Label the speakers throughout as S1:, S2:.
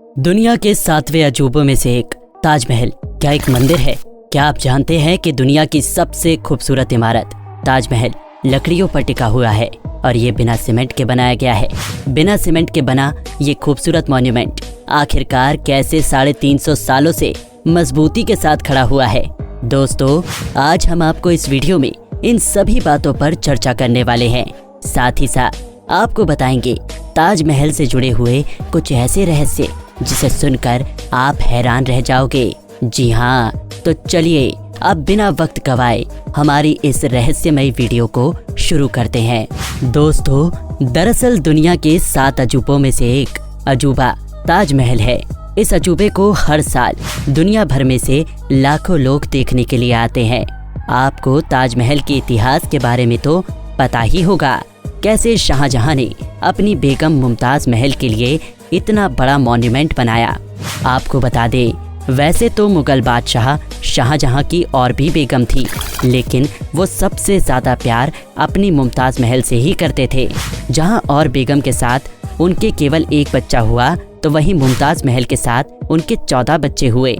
S1: दुनिया के 7वें अजूबों में से एक ताजमहल क्या एक मंदिर है? क्या आप जानते हैं कि दुनिया की सबसे खूबसूरत इमारत ताजमहल लकड़ियों पर टिका हुआ है और ये बिना सीमेंट के बनाया गया है। बिना सीमेंट के बना ये खूबसूरत मॉन्यूमेंट आखिरकार कैसे 350 सालों से मजबूती के साथ खड़ा हुआ है। दोस्तों, आज हम आपको इस वीडियो में इन सभी बातों पर चर्चा करने वाले हैं। साथ ही साथ आपको बताएंगे ताजमहल से जुड़े हुए कुछ ऐसे रहस्य जिसे सुनकर आप हैरान रह जाओगे। जी हाँ, तो चलिए अब बिना वक्त गवाए हमारी इस रहस्यमयी वीडियो को शुरू करते हैं। दोस्तों, दरअसल दुनिया के 7 अजूबों में से एक अजूबा ताजमहल है। इस अजूबे को हर साल दुनिया भर में से लाखों लोग देखने के लिए आते हैं। आपको ताजमहल के इतिहास के बारे में तो पता ही होगा, कैसे शाहजहां ने अपनी बेगम मुमताज महल के लिए इतना बड़ा मॉन्यूमेंट बनाया। आपको बता दें, वैसे तो मुगल बादशाह शाहजहां की और भी बेगम थी, लेकिन वो सबसे ज़्यादा प्यार अपनी मुमताज महल से ही करते थे। जहां और बेगम के साथ उनके केवल एक बच्चा हुआ, तो वहीं मुमताज महल के साथ उनके 14 बच्चे हुए।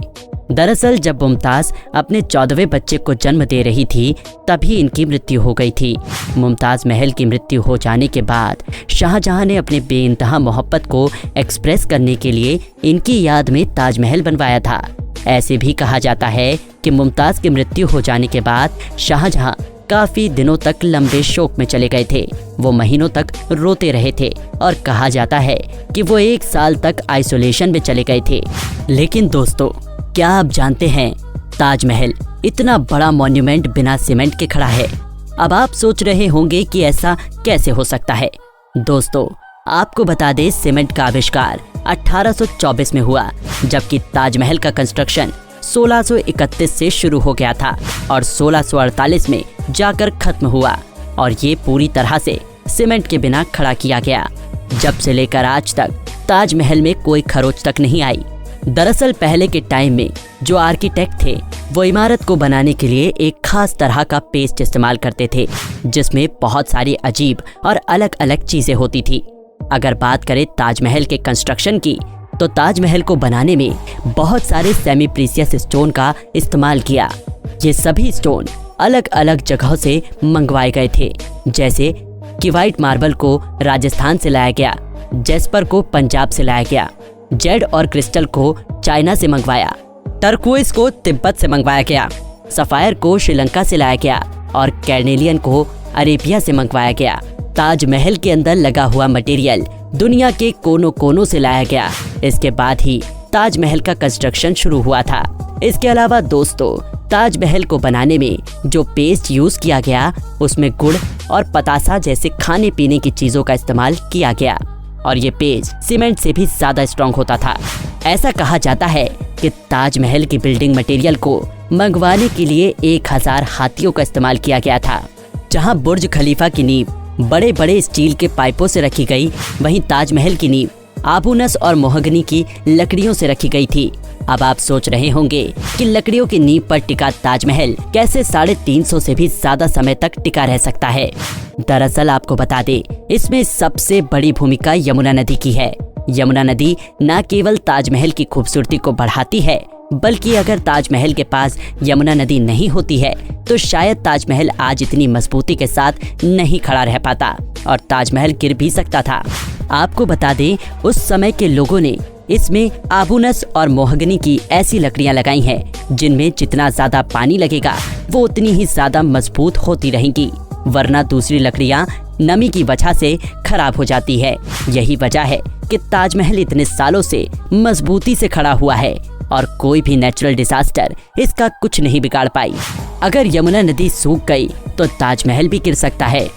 S1: दरअसल जब मुमताज अपने 14वें बच्चे को जन्म दे रही थी, तभी इनकी मृत्यु हो गई थी। मुमताज महल की मृत्यु हो जाने के बाद शाहजहां ने अपने बेइंतहा मोहब्बत को एक्सप्रेस करने के लिए इनकी याद में ताजमहल बनवाया था। ऐसे भी कहा जाता है कि मुमताज की मृत्यु हो जाने के बाद शाहजहां काफ़ी दिनों तक लंबे शोक में चले गए थे। वो महीनों तक रोते रहे थे और कहा जाता है कि वो 1 साल तक आइसोलेशन में चले गए थे। लेकिन दोस्तों, क्या आप जानते हैं ताजमहल इतना बड़ा मॉन्यूमेंट बिना सीमेंट के खड़ा है? अब आप सोच रहे होंगे कि ऐसा कैसे हो सकता है। दोस्तों, आपको बता दें, सीमेंट का आविष्कार 1824 में हुआ, जबकि ताजमहल का कंस्ट्रक्शन 1631 से शुरू हो गया था और 1648 में जाकर खत्म हुआ और ये पूरी तरह से सीमेंट के बिना खड़ा किया गया। जब से लेकर आज तक ताजमहल में कोई खरोच तक नहीं आई। दरअसल पहले के टाइम में जो आर्किटेक्ट थे, वो इमारत को बनाने के लिए एक खास तरह का पेस्ट इस्तेमाल करते थे, जिसमें बहुत सारी अजीब और अलग अलग चीजें होती थी। अगर बात करें ताजमहल के कंस्ट्रक्शन की, तो ताजमहल को बनाने में बहुत सारे सेमी प्रीशियस स्टोन का इस्तेमाल किया। ये सभी स्टोन अलग अलग जगहों से मंगवाए गए थे, जैसे कि व्हाइट मार्बल को राजस्थान से लाया गया, जेस्पर को पंजाब से लाया गया, जेड और क्रिस्टल को चाइना से मंगवाया, टर्कोइस को तिब्बत से मंगवाया गया, सफायर को श्रीलंका से लाया गया और कैर्नेलियन को अरेबिया से मंगवाया गया। ताजमहल के अंदर लगा हुआ मटेरियल दुनिया के कोनों कोनों से लाया गया। इसके बाद ही ताजमहल का कंस्ट्रक्शन शुरू हुआ था। इसके अलावा दोस्तों, ताजमहल को बनाने में जो पेस्ट यूज किया गया, उसमें गुड़ और पतासा जैसे खाने पीने की चीजों का इस्तेमाल किया गया और ये पेस्ट सीमेंट से भी ज्यादा स्ट्रॉन्ग होता था। ऐसा कहा जाता है कि ताजमहल की बिल्डिंग मटेरियल को मंगवाने के लिए 1000 हाथियों का इस्तेमाल किया गया था। जहां बुर्ज खलीफा की नींव बड़े बड़े स्टील के पाइपों से रखी गई, वहीं ताजमहल की नींव आबूनस और मोहगनी की लकड़ियों से रखी गई थी। अब आप सोच रहे होंगे कि लकड़ियों की नींव पर टिका ताजमहल कैसे 350 से भी ज्यादा समय तक टिका रह सकता है। दरअसल आपको बता दें, इसमें सबसे बड़ी भूमिका यमुना नदी की है। यमुना नदी न केवल ताजमहल की खूबसूरती को बढ़ाती है, बल्कि अगर ताजमहल के पास यमुना नदी नहीं होती है, तो शायद ताजमहल आज इतनी मजबूती के साथ नहीं खड़ा रह पाता और ताजमहल गिर भी सकता था। आपको बता दें, उस समय के लोगों ने इसमें आबूनस और मोहगनी की ऐसी लकड़ियां लगाई हैं, जिनमें जितना ज्यादा पानी लगेगा, वो उतनी ही ज्यादा मजबूत होती रहेंगी, वरना दूसरी लकड़ियां नमी की वजह से खराब हो जाती है। यही वजह है कि ताजमहल इतने सालों से मजबूती से खड़ा हुआ है और कोई भी नेचुरल डिजास्टर इसका कुछ नहीं बिगाड़ पाई। अगर यमुना नदी सूख गई तो ताजमहल भी गिर सकता है।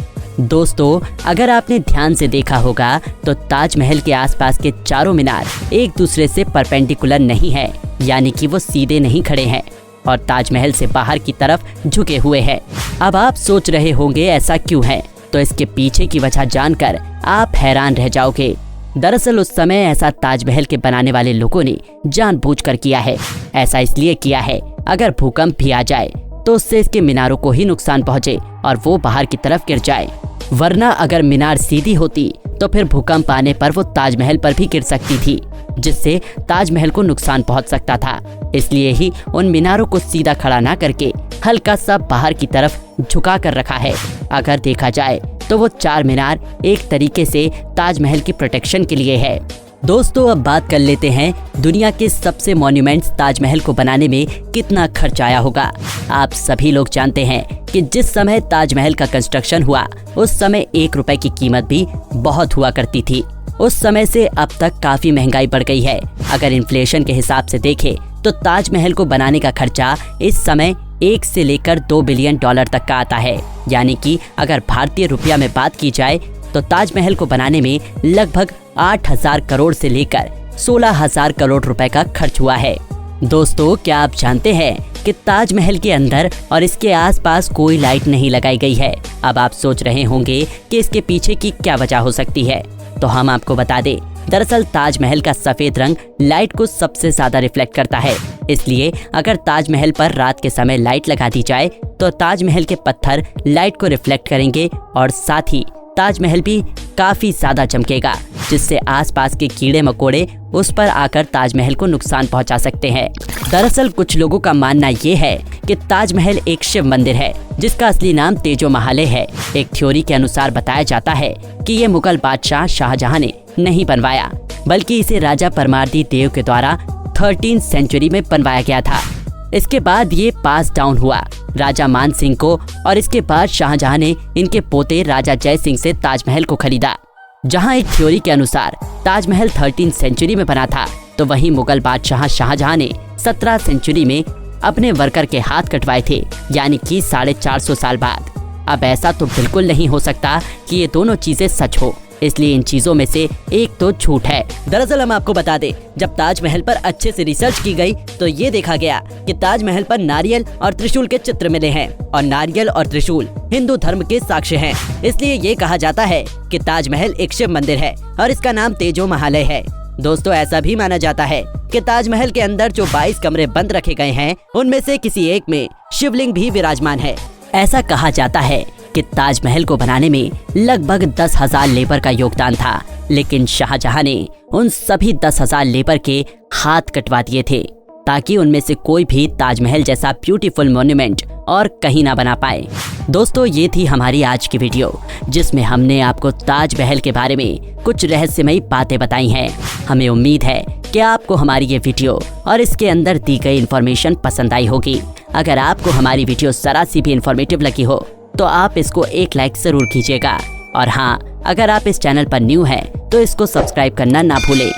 S1: दोस्तों, अगर आपने ध्यान से देखा होगा, तो ताजमहल के आसपास के चारों मीनार एक दूसरे से परपेंडिकुलर नहीं है, यानी कि वो सीधे नहीं खड़े हैं और ताजमहल से बाहर की तरफ झुके हुए हैं। अब आप सोच रहे होंगे ऐसा क्यों है, तो इसके पीछे की वजह जानकर आप हैरान रह जाओगे। दरअसल उस समय ऐसा ताजमहल के बनाने वाले लोगों ने जानबूझकर किया है। ऐसा इसलिए किया है, अगर भूकंप भी आ जाए तो उससे इसके मीनारों को ही नुकसान पहुंचे और वो बाहर की तरफ गिर जाए, वरना अगर मीनार सीधी होती तो फिर भूकंप आने पर वो ताजमहल पर भी गिर सकती थी। जिससे ताजमहल को नुकसान पहुंच सकता था। इसलिए ही उन मीनारों को सीधा खड़ा ना करके हल्का सा बाहर की तरफ झुका कर रखा है। अगर देखा जाए तो वो 4 मीनार एक तरीके से ताजमहल की प्रोटेक्शन के लिए है। दोस्तों, अब बात कर लेते हैं दुनिया के सबसे मॉन्यूमेंट्स ताजमहल को बनाने में कितना खर्च आया होगा। आप सभी लोग जानते हैं कि जिस समय ताजमहल का कंस्ट्रक्शन हुआ उस समय 1 रुपए की कीमत भी बहुत हुआ करती थी। उस समय से अब तक काफी महंगाई बढ़ गई है। अगर इन्फ्लेशन के हिसाब से देखें तो ताजमहल को बनाने का खर्चा इस समय 1 से लेकर 2 बिलियन डॉलर तक का आता है। यानी कि अगर भारतीय रुपया में बात की जाए तो ताजमहल को बनाने में लगभग 8,000 करोड़ से लेकर 16,000 करोड़ रुपए का खर्च हुआ है। दोस्तों, क्या आप जानते हैं कि ताजमहल के अंदर और इसके आसपास कोई लाइट नहीं लगाई गई है। अब आप सोच रहे होंगे कि इसके पीछे की क्या वजह हो सकती है, तो हम आपको बता दें, दरअसल ताजमहल का सफेद रंग लाइट को सबसे ज्यादा रिफ्लेक्ट करता है। इसलिए अगर ताजमहल पर रात के समय लाइट लगा दी जाए तो ताजमहल के पत्थर लाइट को रिफ्लेक्ट करेंगे और साथ ही ताजमहल भी काफी ज्यादा चमकेगा, जिससे आसपास के कीड़े मकोड़े उस पर आकर ताजमहल को नुकसान पहुंचा सकते हैं। दरअसल कुछ लोगों का मानना ये है कि ताजमहल एक शिव मंदिर है जिसका असली नाम तेजो महाले है। एक थ्योरी के अनुसार बताया जाता है कि ये मुगल बादशाह शाहजहां ने नहीं बनवाया, बल्कि इसे राजा परमारदी देव के द्वारा 13वीं सेंचुरी में बनवाया गया था। इसके बाद ये पास डाउन हुआ राजा मान सिंह को और इसके बाद शाहजहां ने इनके पोते राजा जय सिंह से ताजमहल को खरीदा। जहां एक थ्योरी के अनुसार ताजमहल 13वीं सेंचुरी में बना था, तो वहीं मुगल बादशाह शाहजहां ने 17 सेंचुरी में अपने वर्कर के हाथ कटवाए थे, यानी कि 450 साल बाद। अब ऐसा तो बिल्कुल नहीं हो सकता कि ये दोनों चीजें सच हो, इसलिए इन चीजों में से एक तो झूठ है। दरअसल हम आपको बता दें, जब ताजमहल पर अच्छे से रिसर्च की गई तो ये देखा गया कि ताजमहल पर नारियल और त्रिशूल के चित्र मिले हैं और नारियल और त्रिशूल हिंदू धर्म के साक्ष्य हैं। इसलिए ये कहा जाता है कि ताजमहल एक शिव मंदिर है और इसका नाम तेजो महालय है। दोस्तों, ऐसा भी माना जाता है कि ताजमहल के अंदर जो 22 कमरे बंद रखे गए हैं उनमें से किसी एक में शिवलिंग भी विराजमान है। ऐसा कहा जाता है कि ताजमहल को बनाने में लगभग 10,000 लेबर का योगदान था, लेकिन शाहजहां ने उन सभी 10,000 लेबर के हाथ कटवा दिए थे ताकि उनमें से कोई भी ताजमहल जैसा ब्यूटीफुल मॉन्यूमेंट और कहीं ना बना पाए। दोस्तों, ये थी हमारी आज की वीडियो जिसमें हमने आपको ताजमहल के बारे में कुछ रहस्यमयी बातें बताई हैं। हमें उम्मीद है कि आपको हमारी ये वीडियो और इसके अंदर दी गई इन्फॉर्मेशन पसंद आई होगी। अगर आपको हमारी वीडियो जरा सी भी इन्फॉर्मेटिव लगी हो तो आप इसको एक लाइक जरूर कीजिएगा। और हाँ, अगर आप इस चैनल पर न्यू हैं तो इसको सब्सक्राइब करना ना भूलें।